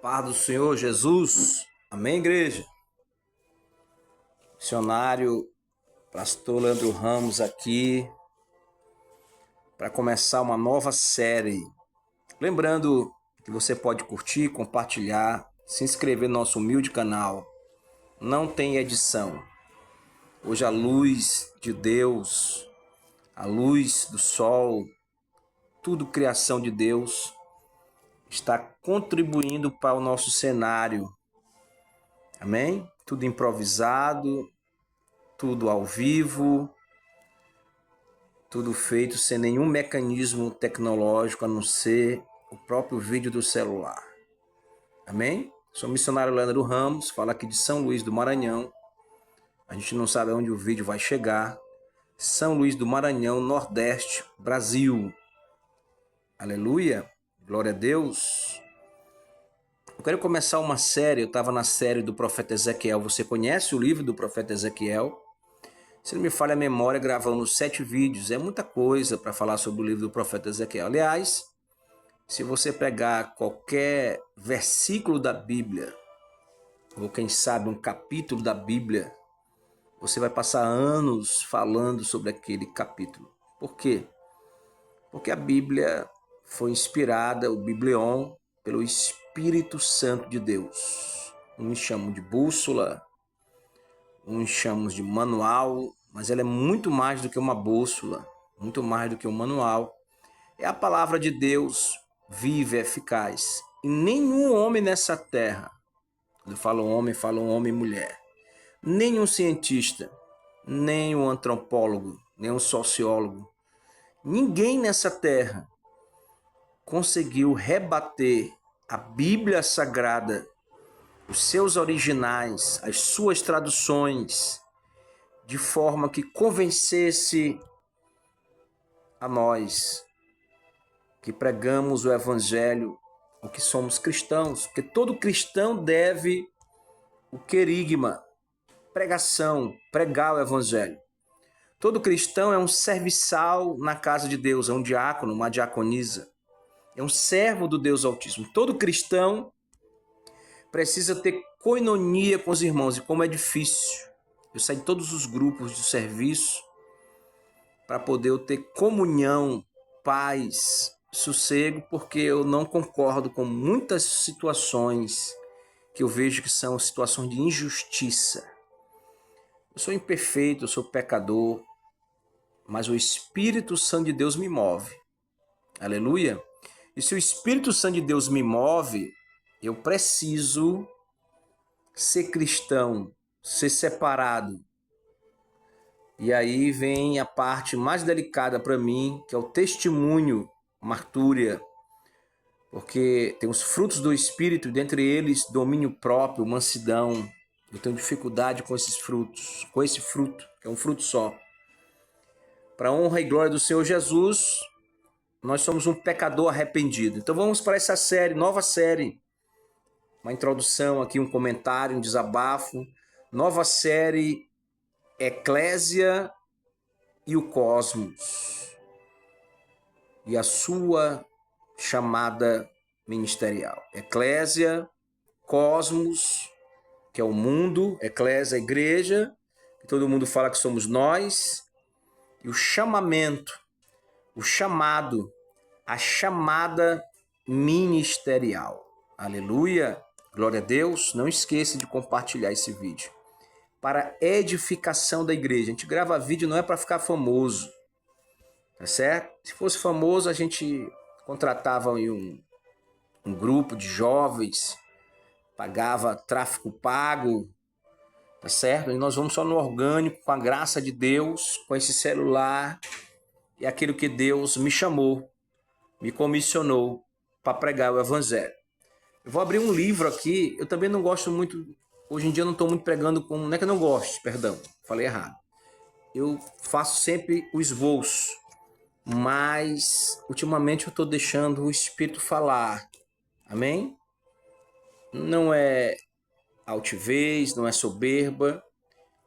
Paz do Senhor Jesus. Amém, igreja? Missionário Pastor Leandro Ramos aqui para começar uma nova série. Lembrando que você pode curtir, compartilhar, se inscrever no nosso humilde canal. Não tem edição. Hoje a luz de Deus, a luz do sol, tudo criação de Deus, está contribuindo para o nosso cenário. Amém? Tudo improvisado, tudo ao vivo, tudo feito sem nenhum mecanismo tecnológico a não ser o próprio vídeo do celular. Amém? Sou missionário Leandro Ramos, falo aqui de São Luís do Maranhão. A gente não sabe aonde o vídeo vai chegar. São Luís do Maranhão, Nordeste, Brasil. Aleluia, glória a Deus. Eu quero começar uma série, eu estava na série do profeta Ezequiel. Você conhece o livro do profeta Ezequiel? Se não me falha a memória, gravamos 7 vídeos. É muita coisa para falar sobre o livro do profeta Ezequiel. Aliás, se você pegar qualquer versículo da Bíblia, ou quem sabe um capítulo da Bíblia, você vai passar anos falando sobre aquele capítulo. Por quê? Porque a Bíblia foi inspirada, o Biblion, pelo Espírito Santo de Deus. Uns chamam de bússola, uns chamamos de manual, mas ela é muito mais do que uma bússola, muito mais do que um manual. É a palavra de Deus, viva e eficaz. E nenhum homem nessa terra, quando eu falo homem e mulher, nenhum cientista, nem um antropólogo, nem um sociólogo, ninguém nessa terra conseguiu rebater a Bíblia Sagrada, os seus originais, as suas traduções, de forma que convencesse a nós que pregamos o Evangelho, o que somos cristãos, porque todo cristão deve o querigma, pregação, pregar o Evangelho. Todo cristão é um serviçal na casa de Deus, é um diácono, uma diaconisa, é um servo do Deus Altíssimo. Todo cristão precisa ter coinonia com os irmãos, e como é difícil. Eu saí de todos os grupos de serviço para poder eu ter comunhão, paz, sossego, porque eu não concordo com muitas situações que eu vejo que são situações de injustiça. Eu sou imperfeito, eu sou pecador, mas o Espírito Santo de Deus me move. Aleluia! E se o Espírito Santo de Deus me move, eu preciso ser cristão, ser separado. E aí vem a parte mais delicada para mim, que é o testemunho, martúria, porque tem os frutos do Espírito, dentre eles domínio próprio, mansidão. Eu tenho dificuldade com esses frutos, com esse fruto, que é um fruto só. Para a honra e glória do Senhor Jesus, nós somos um pecador arrependido. Então vamos para essa série, nova série. Uma introdução aqui, um comentário, um desabafo. Nova série, Eclésia e o Cosmos. E a sua chamada ministerial. Eclésia, Cosmos, que é o mundo. Eclésia, a igreja, que todo mundo fala que somos nós. E o chamamento, o chamado, a chamada ministerial. Aleluia, glória a Deus. Não esqueça de compartilhar esse vídeo para edificação da igreja. A gente grava vídeo não é para ficar famoso, tá certo? Se fosse famoso, a gente contratava um grupo de jovens, pagava tráfego pago, tá certo? E nós vamos só no orgânico, com a graça de Deus, com esse celular, e aquilo que Deus me chamou, me comissionou para pregar o Evangelho. Eu vou abrir um livro aqui. Eu também não gosto muito, hoje em dia eu não estou muito pregando com, não é que eu não gosto, perdão, falei errado. Eu faço sempre o esboço, mas ultimamente eu estou deixando o Espírito falar, amém? Não é altivez, não é soberba,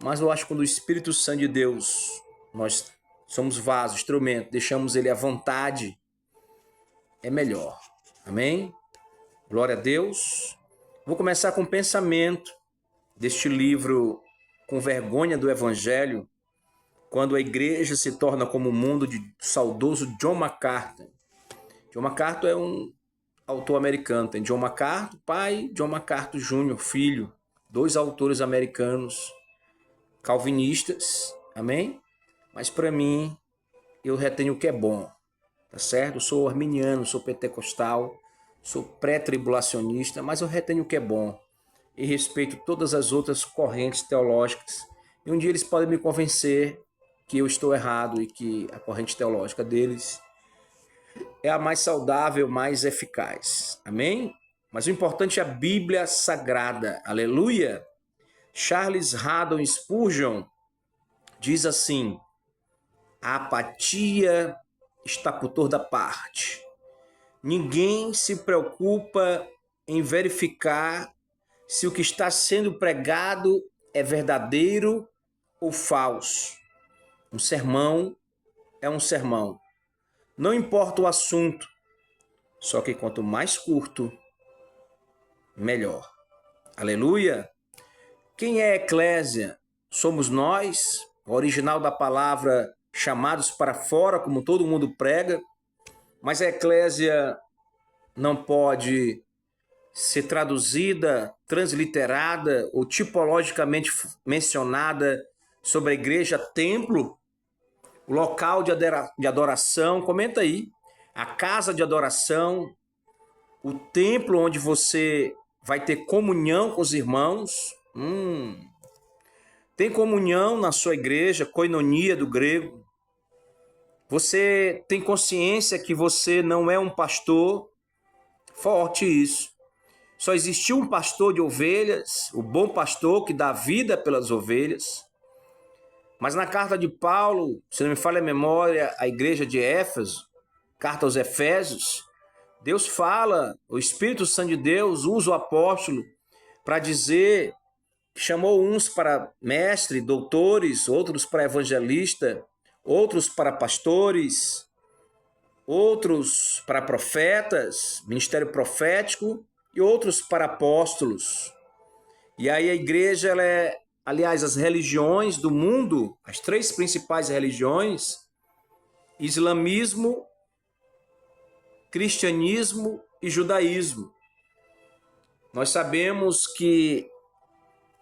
mas eu acho que quando o Espírito Santo de Deus, nós somos vaso, instrumento, deixamos ele à vontade, é melhor, amém? Glória a Deus. Vou começar com o pensamento deste livro Com Vergonha do Evangelho, quando a igreja se torna como o mundo de saudoso John MacArthur. John MacArthur é um autor americano. Tem John MacArthur, pai, John MacArthur Jr., filho. Dois autores americanos calvinistas, amém? Mas para mim, eu retenho o que é bom, tá certo? Eu sou arminiano, sou pentecostal, sou pré-tribulacionista, mas eu retenho o que é bom e respeito todas as outras correntes teológicas. E um dia eles podem me convencer que eu estou errado e que a corrente teológica deles é a mais saudável, mais eficaz. Amém? Mas o importante é a Bíblia Sagrada. Aleluia! Charles Haddon Spurgeon diz assim: a apatia está por toda parte. Ninguém se preocupa em verificar se o que está sendo pregado é verdadeiro ou falso. Um sermão é um sermão. Não importa o assunto, só que quanto mais curto, melhor. Aleluia! Quem é a eclésia? Somos nós, o original da palavra chamados para fora, como todo mundo prega, mas a eclésia não pode ser traduzida, transliterada ou tipologicamente mencionada sobre a igreja templo, o local de adoração, comenta aí, a casa de adoração, o templo onde você vai ter comunhão com os irmãos. Tem comunhão na sua igreja, koinonia do grego. Você tem consciência que você não é um pastor? Forte isso. Só existiu um pastor de ovelhas, o bom pastor que dá vida pelas ovelhas. Mas na carta de Paulo, se não me falha a memória, a igreja de Éfeso, carta aos Efésios, Deus fala, o Espírito Santo de Deus usa o apóstolo para dizer que chamou uns para mestre, doutores, outros para evangelista, outros para pastores, outros para profetas, ministério profético, e outros para apóstolos. E aí a igreja, aliás, as religiões do mundo, as três principais religiões, islamismo, cristianismo e judaísmo. Nós sabemos que,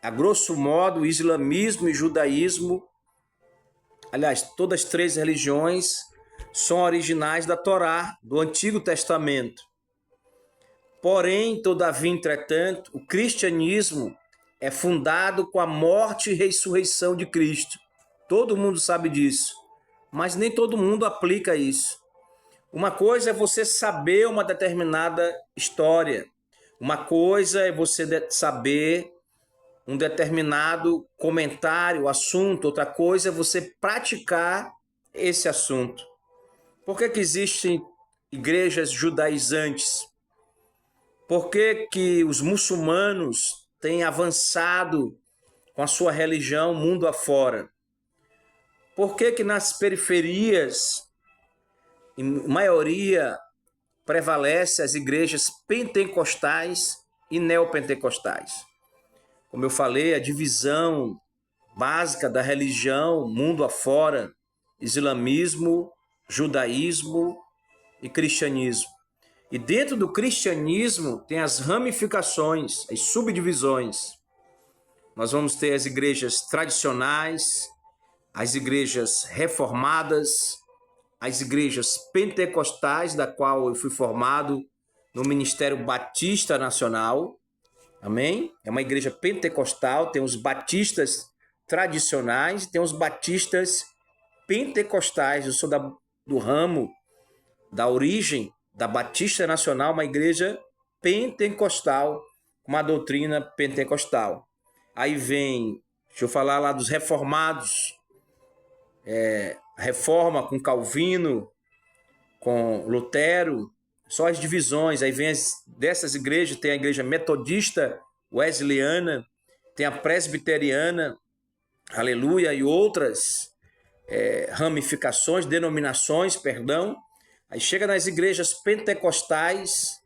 a grosso modo, o islamismo e judaísmo, aliás, todas as três religiões são originais da Torá, do Antigo Testamento. Porém, todavia, entretanto, o cristianismo é fundado com a morte e ressurreição de Cristo. Todo mundo sabe disso, mas nem todo mundo aplica isso. Uma coisa é você saber uma determinada história. Uma coisa é você saber um determinado comentário, assunto. Outra coisa é você praticar esse assunto. Por que existem igrejas judaizantes? Por que os muçulmanos têm avançado com a sua religião mundo afora? Por que nas periferias, em maioria, prevalece as igrejas pentecostais e neopentecostais? Como eu falei, a divisão básica da religião mundo afora, islamismo, judaísmo e cristianismo. E dentro do cristianismo tem as ramificações, as subdivisões. Nós vamos ter as igrejas tradicionais, as igrejas reformadas, as igrejas pentecostais, da qual eu fui formado no Ministério Batista Nacional. Amém? É uma igreja pentecostal, tem os batistas tradicionais e tem os batistas pentecostais. Eu sou do ramo, da origem da Batista Nacional, uma igreja pentecostal, uma doutrina pentecostal. Aí vem, deixa eu falar lá dos reformados, a reforma com Calvino, com Lutero, só as divisões. Aí vem dessas igrejas, tem a igreja metodista wesleyana, tem a presbiteriana, aleluia, e outras ramificações, denominações, perdão. Aí chega nas igrejas pentecostais,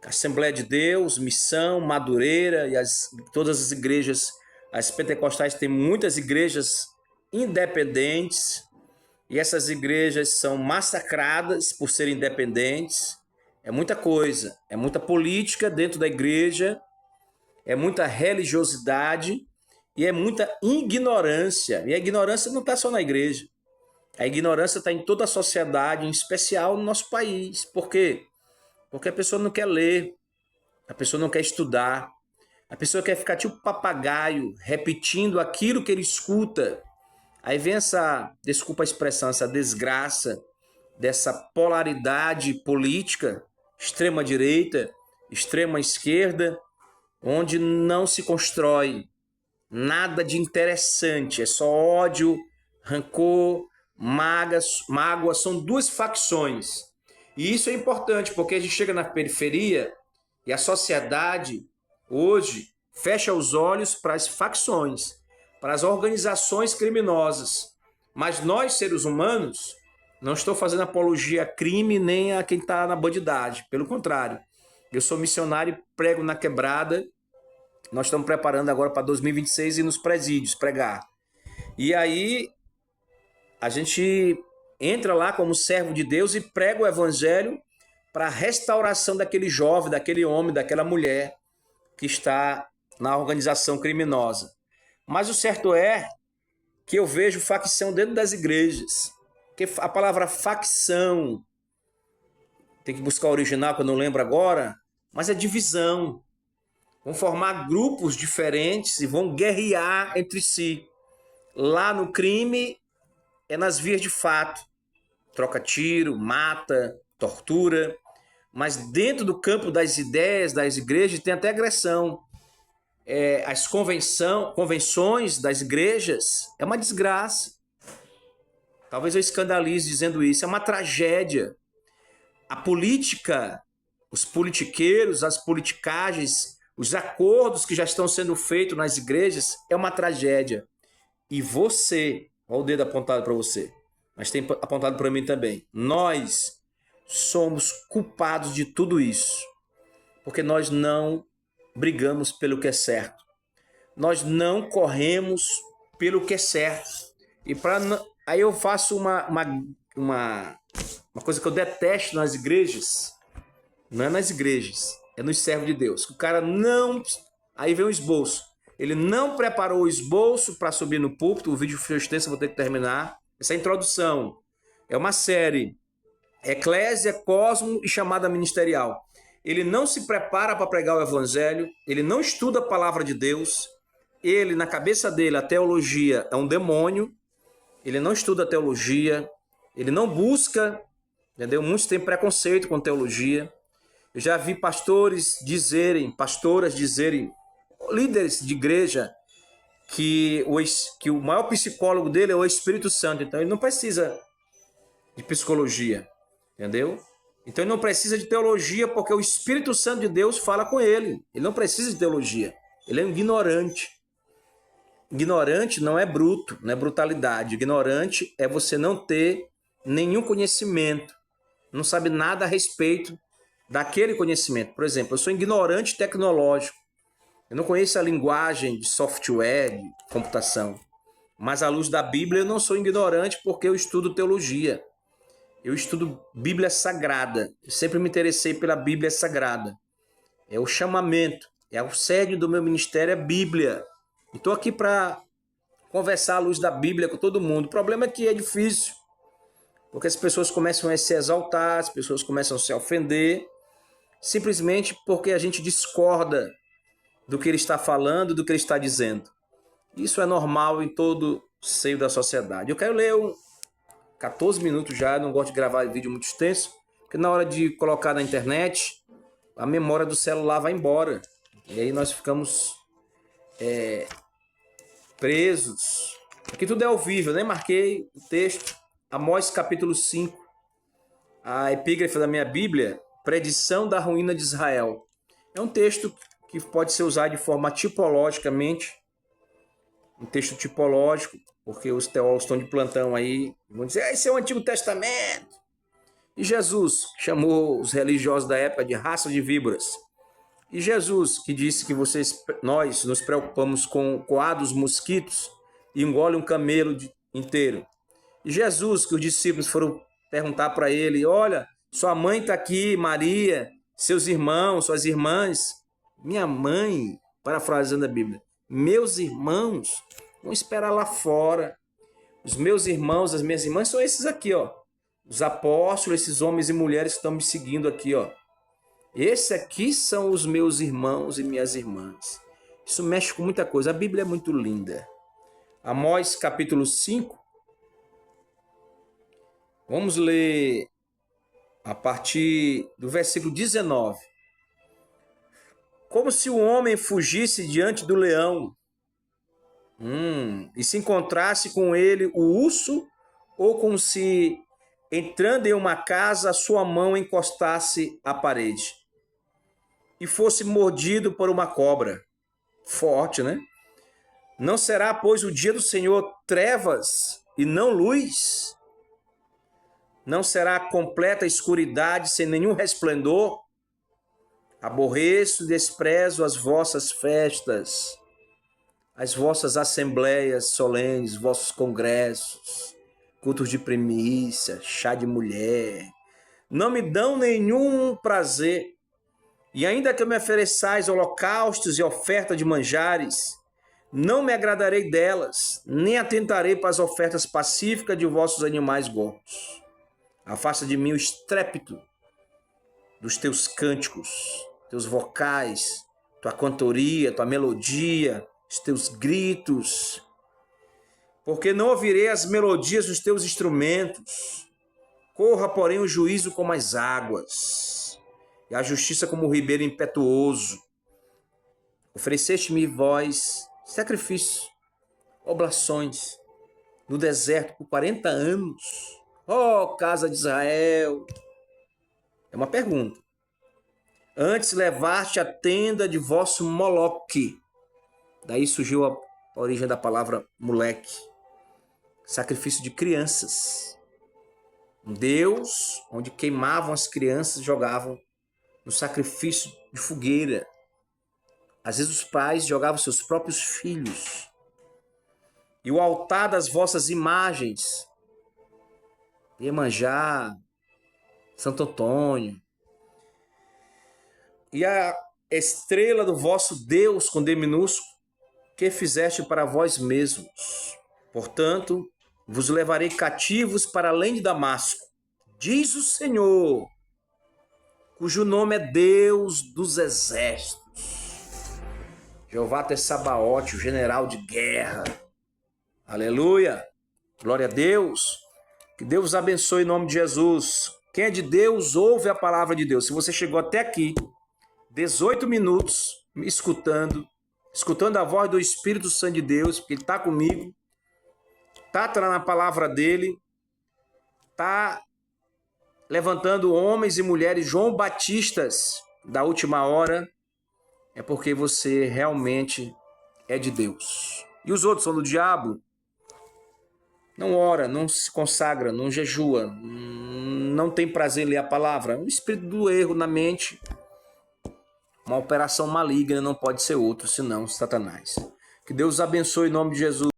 Assembleia de Deus, Missão, Madureira e todas as igrejas, as pentecostais têm muitas igrejas independentes e essas igrejas são massacradas por serem independentes. É muita coisa, é muita política dentro da igreja, é muita religiosidade e é muita ignorância. E a ignorância não está só na igreja. A ignorância está em toda a sociedade, em especial no nosso país. Por quê? Porque a pessoa não quer ler, a pessoa não quer estudar, a pessoa quer ficar tipo papagaio, repetindo aquilo que ele escuta. Aí vem essa, desculpa a expressão, essa desgraça dessa polaridade política, extrema-direita, extrema-esquerda, onde não se constrói nada de interessante, é só ódio, rancor, mágoa, são duas facções. E isso é importante, porque a gente chega na periferia e a sociedade hoje fecha os olhos para as facções, para as organizações criminosas. Mas nós, seres humanos, não estou fazendo apologia a crime nem a quem está na bandidagem. Pelo contrário, eu sou missionário e prego na quebrada. Nós estamos preparando agora para 2026 ir nos presídios pregar. E aí a gente entra lá como servo de Deus e prega o evangelho para a restauração daquele jovem, daquele homem, daquela mulher que está na organização criminosa. Mas o certo é que eu vejo facção dentro das igrejas. Porque a palavra facção, tem que buscar o original que eu não lembro agora, mas é divisão. Vão formar grupos diferentes e vão guerrear entre si. Lá no crime é nas vias de fato. Troca tiro, mata, tortura. Mas dentro do campo das ideias, das igrejas, tem até agressão. As convenções das igrejas é uma desgraça. Talvez eu escandalize dizendo isso. É uma tragédia. A política, os politiqueiros, as politicagens, os acordos que já estão sendo feitos nas igrejas é uma tragédia. E você, olha o dedo apontado para você, mas tem apontado para mim também. Nós somos culpados de tudo isso, porque nós não brigamos pelo que é certo. Nós não corremos pelo que é certo. E aí eu faço uma coisa que eu detesto nas igrejas. Não é nas igrejas, é nos servos de Deus. O cara não... Aí vem o esboço. Ele não preparou o esboço para subir no púlpito. O vídeo foi extenso, vou ter que terminar. Essa é a introdução. É uma série. Eclésia, Cosmo e Chamada Ministerial. Ele não se prepara para pregar o evangelho. Ele não estuda a palavra de Deus. Ele, na cabeça dele, a teologia é um demônio. Ele não estuda a teologia. Ele não busca, entendeu? Muitos têm preconceito com teologia. Eu já vi pastoras dizerem, líderes de igreja, que o maior psicólogo dele é o Espírito Santo. Então ele não precisa de psicologia, entendeu? Então ele não precisa de teologia porque o Espírito Santo de Deus fala com ele. Ele não precisa de teologia. Ele é um ignorante. Ignorante não é bruto, não é brutalidade. Ignorante é você não ter nenhum conhecimento, não sabe nada a respeito daquele conhecimento. Por exemplo, eu sou ignorante tecnológico. Eu não conheço a linguagem de software, de computação. Mas à luz da Bíblia eu não sou ignorante porque eu estudo teologia. Eu estudo Bíblia Sagrada. Eu sempre me interessei pela Bíblia Sagrada. É o chamamento, é o sede do meu ministério, é Bíblia. Estou aqui para conversar à luz da Bíblia com todo mundo. O problema é que é difícil, porque as pessoas começam a se exaltar, as pessoas começam a se ofender, simplesmente porque a gente discorda do que ele está falando, do que ele está dizendo. Isso é normal em todo o seio da sociedade. Eu quero ler 14 minutos já, não gosto de gravar vídeo muito extenso, porque na hora de colocar na internet, a memória do celular vai embora. E aí nós ficamos presos. Aqui tudo é ao vivo, eu nem marquei o texto. Amós capítulo 5, a epígrafe da minha Bíblia, predição da ruína de Israel. É um texto que pode ser usado de forma tipologicamente, um texto tipológico, porque os teólogos estão de plantão aí, vão dizer, esse é o Antigo Testamento. E Jesus chamou os religiosos da época de raça de víboras. E Jesus que disse que nós nos preocupamos com coados mosquitos e engole um camelo inteiro. E Jesus que os discípulos foram perguntar para ele, olha, sua mãe está aqui, Maria, seus irmãos, suas irmãs, minha mãe, parafraseando a Bíblia, meus irmãos vão esperar lá fora. Os meus irmãos, as minhas irmãs são esses aqui, ó. Os apóstolos, esses homens e mulheres que estão me seguindo aqui, ó. Esses aqui são os meus irmãos e minhas irmãs. Isso mexe com muita coisa. A Bíblia é muito linda. Amós capítulo 5. Vamos ler a partir do versículo 19. Como se o homem fugisse diante do leão, e se encontrasse com ele o urso, ou como se, entrando em uma casa, a sua mão encostasse à parede e fosse mordido por uma cobra. Forte, né? Não será, pois, o dia do Senhor trevas e não luz? Não será completa escuridade sem nenhum resplendor? Aborreço e desprezo as vossas festas, as vossas assembleias solenes, vossos congressos, cultos de primícia, chá de mulher. Não me dão nenhum prazer. E ainda que me ofereçais holocaustos e oferta de manjares, não me agradarei delas, nem atentarei para as ofertas pacíficas de vossos animais gordos. Afasta de mim o estrépito dos teus cânticos, teus vocais, tua cantoria, tua melodia, os teus gritos, porque não ouvirei as melodias dos teus instrumentos. Corra, porém, o juízo como as águas, e a justiça como o ribeiro impetuoso. Ofereceste-me vós sacrifício, oblações, no deserto por 40 anos. Ó casa de Israel! É uma pergunta. Antes levaste a tenda de vosso Moloque. Daí surgiu a origem da palavra moleque. Sacrifício de crianças. Um Deus onde queimavam as crianças, jogavam no sacrifício de fogueira. Às vezes os pais jogavam seus próprios filhos. E o altar das vossas imagens, Iemanjá, Santo Antônio, e a estrela do vosso Deus, com D minúsculo, que fizeste para vós mesmos. Portanto, vos levarei cativos para além de Damasco, diz o Senhor, cujo nome é Deus dos exércitos. Jeová Tessabaote, o general de guerra. Aleluia! Glória a Deus! Que Deus os abençoe em nome de Jesus. Quem é de Deus, ouve a palavra de Deus. Se você chegou até aqui, 18 minutos me escutando a voz do Espírito Santo de Deus, porque Ele está comigo, está na palavra dEle, está levantando homens e mulheres João Batistas da última hora, é porque você realmente é de Deus. E os outros são do diabo? Não ora, não se consagra, não jejua, não tem prazer em ler a palavra. Um espírito do erro na mente, uma operação maligna, não pode ser outro senão Satanás. Que Deus abençoe em nome de Jesus.